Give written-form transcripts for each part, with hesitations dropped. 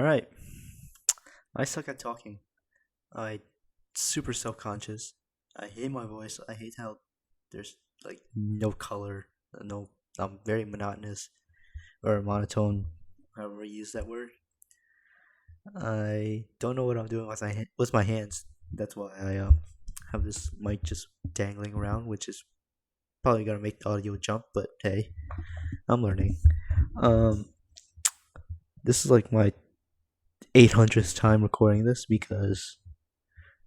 Alright, I suck at talking. I super self conscious. I hate my voice. I hate how there's like no color. No, I'm very monotonous or monotone, however you use that word. I don't know what I'm doing with my hands. That's why I have this mic just dangling around, which is probably gonna make the audio jump. But hey, I'm learning. Um, this is like my 800th time recording this because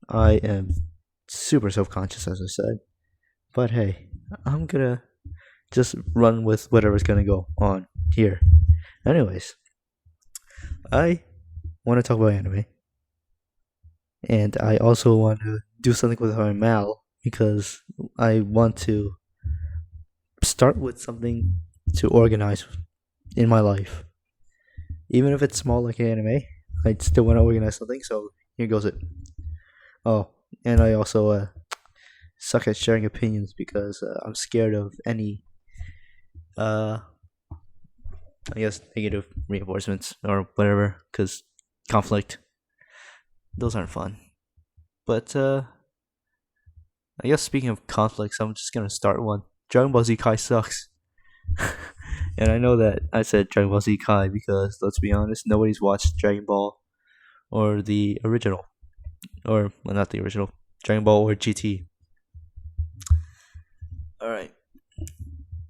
I am super self conscious, as I said. But hey, I'm gonna just run with whatever's gonna go on here. Anyways, I want to talk about anime, and I also want to do something with my Mal because I want to start with something to organize in my life. Even if it's small like anime, I still want to organize something, so here goes it. Oh, and I also suck at sharing opinions because I'm scared of any uh I guess negative reinforcements or whatever because conflict, those aren't fun. But I guess speaking of conflicts, I'm just gonna start one. Dragon Ball Z Kai sucks. And I know that I said Dragon Ball Z Kai because let's be honest, nobody's watched Dragon Ball or the original, or well, not the original, Dragon Ball or GT. All right.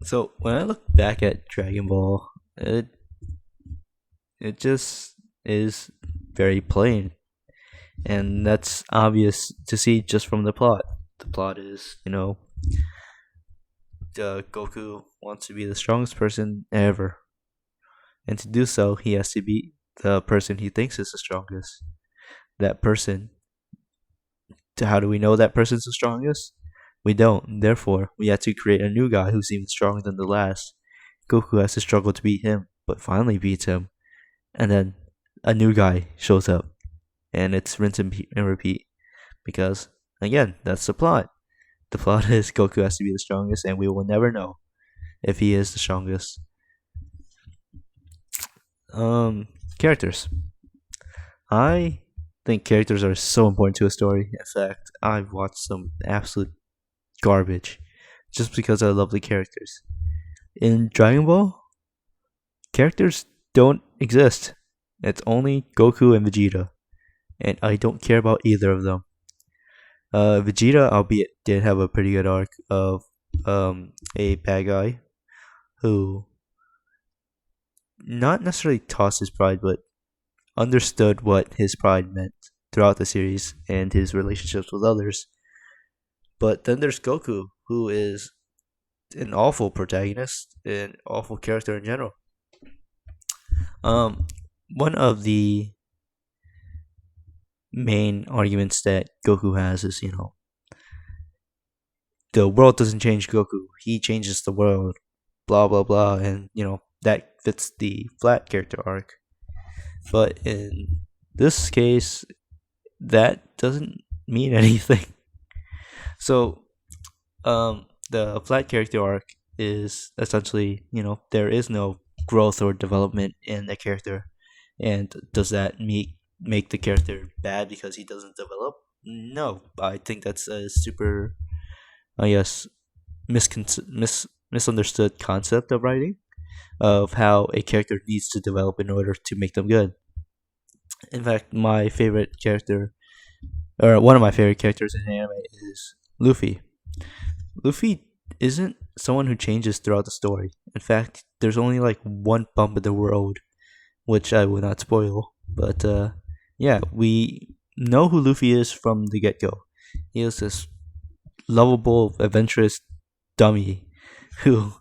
So when I look back at Dragon Ball, it just is very plain, and that's obvious to see just from the plot. The plot is, Goku wants to be the strongest person ever, and to do so, he has to be the person he thinks is the strongest. That person. To how do we know that person's the strongest? We don't. Therefore, we have to create a new guy who's even stronger than the last. Goku has to struggle to beat him, but finally beats him, and then a new guy shows up, and it's rinse and repeat. Because again, that's the plot. The plot is Goku has to be the strongest, and we will never know if he is the strongest. Characters. I think characters are so important to a story. In fact, I've watched some absolute garbage just because I love the characters. In Dragon Ball, characters don't exist. It's only Goku and Vegeta, and I don't care about either of them. Vegeta, albeit, did have a pretty good arc of a bad guy who not necessarily tossed his pride, but understood what his pride meant throughout the series and his relationships with others. But then there's Goku, who is an awful protagonist, an awful character in general. Um, One of the main arguments that Goku has is, the world doesn't change Goku; he changes the world. Blah blah blah, and that fits the flat character arc. But in this case, that doesn't mean anything. So, the flat character arc is essentially, there is no growth or development in the character. And does that make the character bad because he doesn't develop? No, I think that's a super, I guess, misunderstood concept of writing of how a character needs to develop in order to make them good. In fact, my favorite character, or one of my favorite characters in anime, is Luffy. Luffy isn't someone who changes throughout the story. In fact, there's only like one bump in the road, which I will not spoil. But yeah, we know who Luffy is from the get go. He is this lovable, adventurous dummy who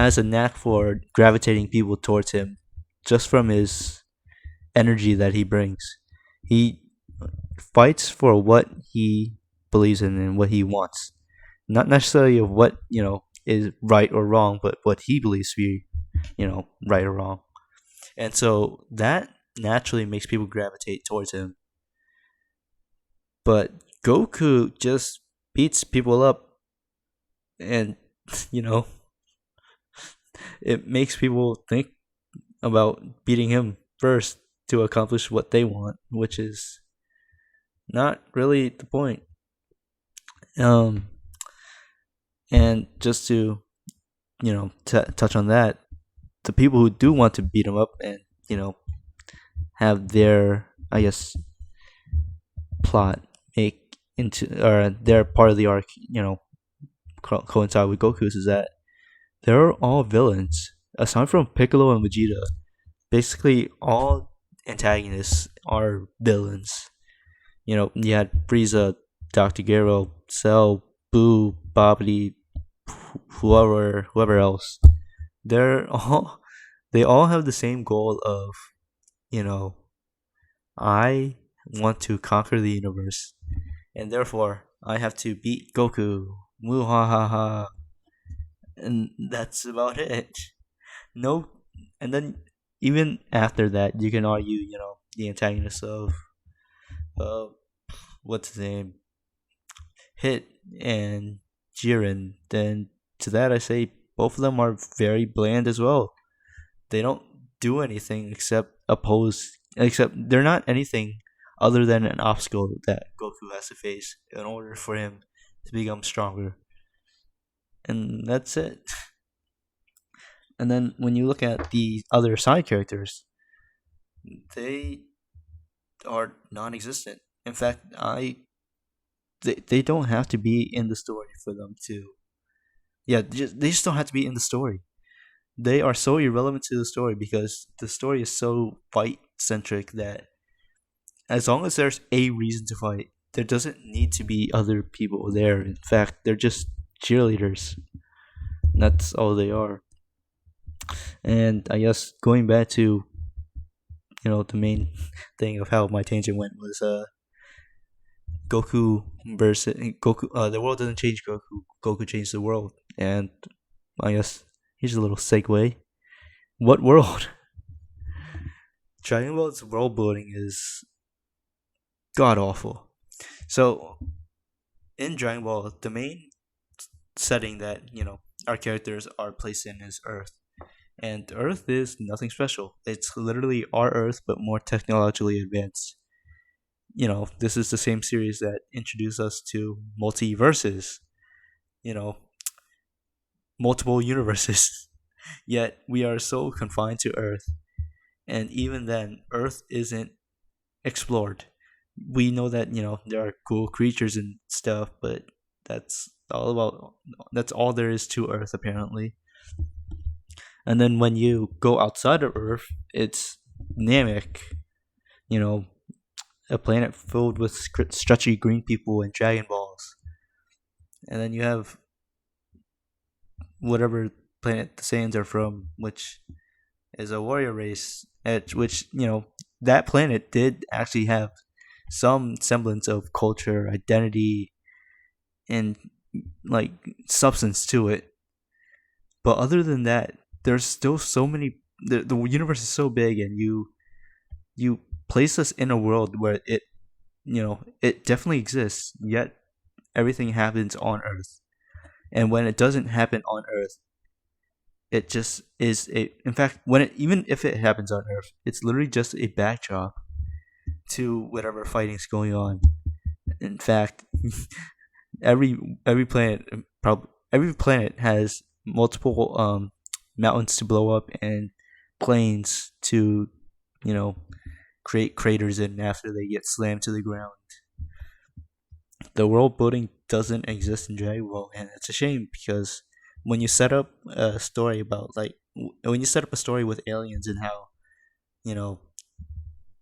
has a knack for gravitating people towards him just from his energy that he brings. He fights for what he believes in and what he wants, not necessarily of what is right or wrong, but what he believes to be right or wrong. And so that naturally makes people gravitate towards him. But Goku just beats people up, and you know it makes people think about beating him first to accomplish what they want, which is not really the point. Um, and just to touch on that, the people who do want to beat him up and you know have their, I guess, plot make into, or their part of the arc, coincide with Goku's, is that they're all villains aside from Piccolo and Vegeta. Basically, all antagonists are villains. You had Frieza, Dr. Gero, Cell, Boo, Babidi, whoever else. They're all they all have the same goal of, you know, I want to conquer the universe, and therefore I have to beat Goku. Muhahaha, and that's about it. No, and then even after that, you can argue, the antagonist of, uh, what's his name, Hit and Jiren. Then to that I say both of them are very bland as well. They don't do anything except oppose. Except they're not anything other than an obstacle that Goku has to face in order for him to become stronger. And that's it. And then when you look at the other side characters, they are non-existent. In fact, they don't have to be in the story for them to. Yeah, they just don't have to be in the story. They are so irrelevant to the story because the story is so fight centric that as long as there's a reason to fight, there doesn't need to be other people there. In fact, they're just cheerleaders. That's all they are. And I guess going back to, the main thing of how my tangent went was Goku versus Goku. The world doesn't change Goku. Goku changed the world. And I guess here's a little segue. What world? Dragon Ball's world building is god awful. So in Dragon Ball, the main setting that our characters are placed in is Earth, and Earth is nothing special. It's literally our Earth, but more technologically advanced. This is the same series that introduced us to multiverses. You know, multiple universes. Yet we are so confined to Earth, and even then, Earth isn't explored. We know that there are cool creatures and stuff, but that's all about that's all there is to Earth apparently. And then when you go outside of Earth, it's Namek, you know, a planet filled with stretchy green people and Dragon Balls. And then you have whatever planet the Saiyans are from, which is a warrior race, at which, that planet did actually have some semblance of culture, identity, and like substance to it. But other than that, there's still so many. The universe is so big, and you place us in a world where it definitely exists. Yet everything happens on Earth, and when it doesn't happen on Earth, it just is a. In fact, even if it happens on Earth, it's literally just a backdrop to whatever fighting's going on. In fact, every planet every planet has multiple mountains to blow up and plains to create craters in after they get slammed to the ground. The world building doesn't exist in Dragon Ball, and it's a shame because when you set up a story about when you set up a story with aliens and how you know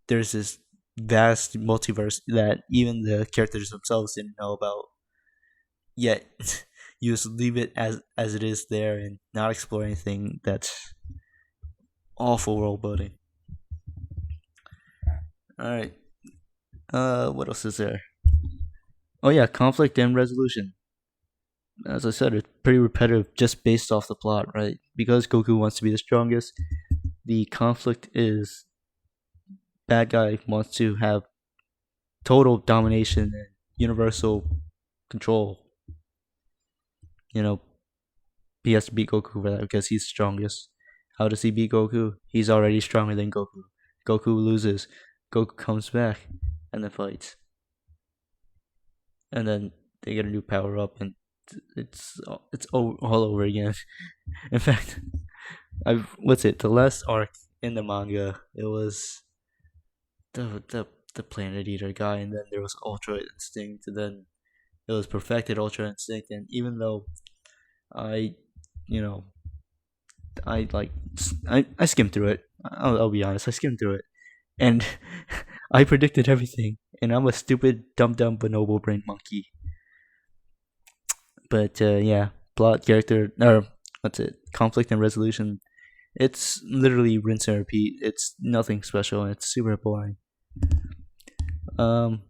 there's this vast multiverse that even the characters themselves didn't know about, yet you just leave it as it is there and not explore anything. That's awful world building. All right. What else is there? Oh yeah, conflict and resolution. As I said, it's pretty repetitive just based off the plot, right? Because Goku wants to be the strongest, the conflict is bad guy wants to have total domination and universal control. He has to beat Goku for that because he's strongest. How does he beat Goku? He's already stronger than Goku. Goku loses. Goku comes back and then fights, and then they get a new power up, and it's all over again. In fact, I've what's it? The last arc in the manga, it was the Planet Eater guy, and then there was Ultra Instinct, and then it was Perfected Ultra Instinct, and even though I, you know, I skimmed through it. I'll be honest, I skimmed through it, and I predicted everything, and I'm a stupid, dumb bonobo brain monkey. But yeah, plot, character, or what's it? Conflict and resolution. It's literally rinse and repeat. It's nothing special, and it's super boring. Um,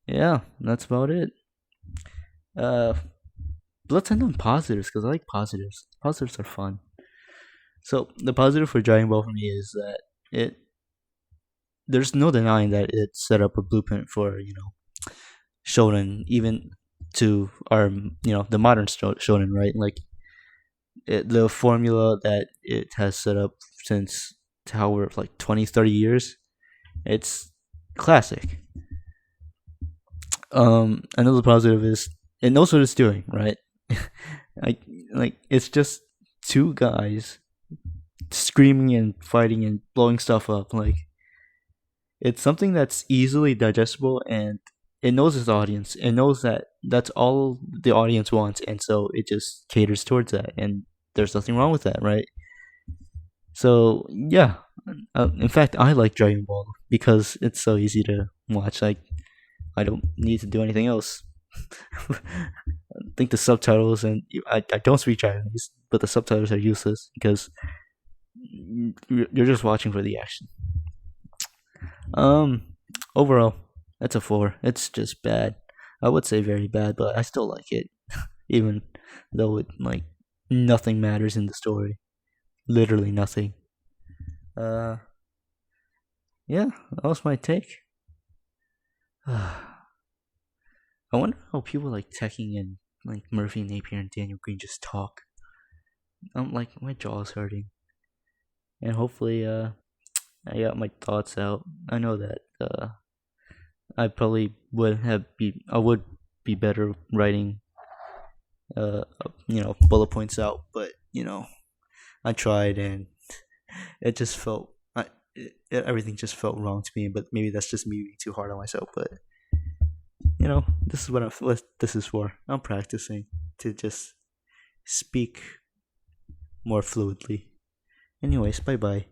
yeah, that's about it. Uh, let's end on positives because I like positives. Positives are fun. So the positive for Dragon Ball for me is that it there's no denying that it set up a blueprint for shonen, even to our the modern shonen, right? Like the formula that it has set up since however like 20, 30 years, it's classic. Another positive is it knows what it's doing, right? like it's just two guys screaming and fighting and blowing stuff up. Like it's something that's easily digestible, and it knows its audience. It knows that that's all the audience wants, and so it just caters towards that. And there's nothing wrong with that, right? So yeah, in fact, I like Dragon Ball because it's so easy to watch. Like I don't need to do anything else. I think the subtitles and I don't speak Chinese, but the subtitles are useless because you're just watching for the action. Um, Overall, that's a 4. It's just bad. I would say very bad, but I still like it, even though it like nothing matters in the story. Literally nothing. Uh, yeah, that was my take. I wonder how people like Teching and like Murphy Napier and Daniel Green just talk. I'm like my jaw's hurting, and hopefully, I got my thoughts out. I know that I probably I would be better writing bullet points out, but I tried and it just felt everything just felt wrong to me. But maybe that's just me being too hard on myself. But this is what this is for. I'm practicing to just speak more fluidly. Anyways, bye bye.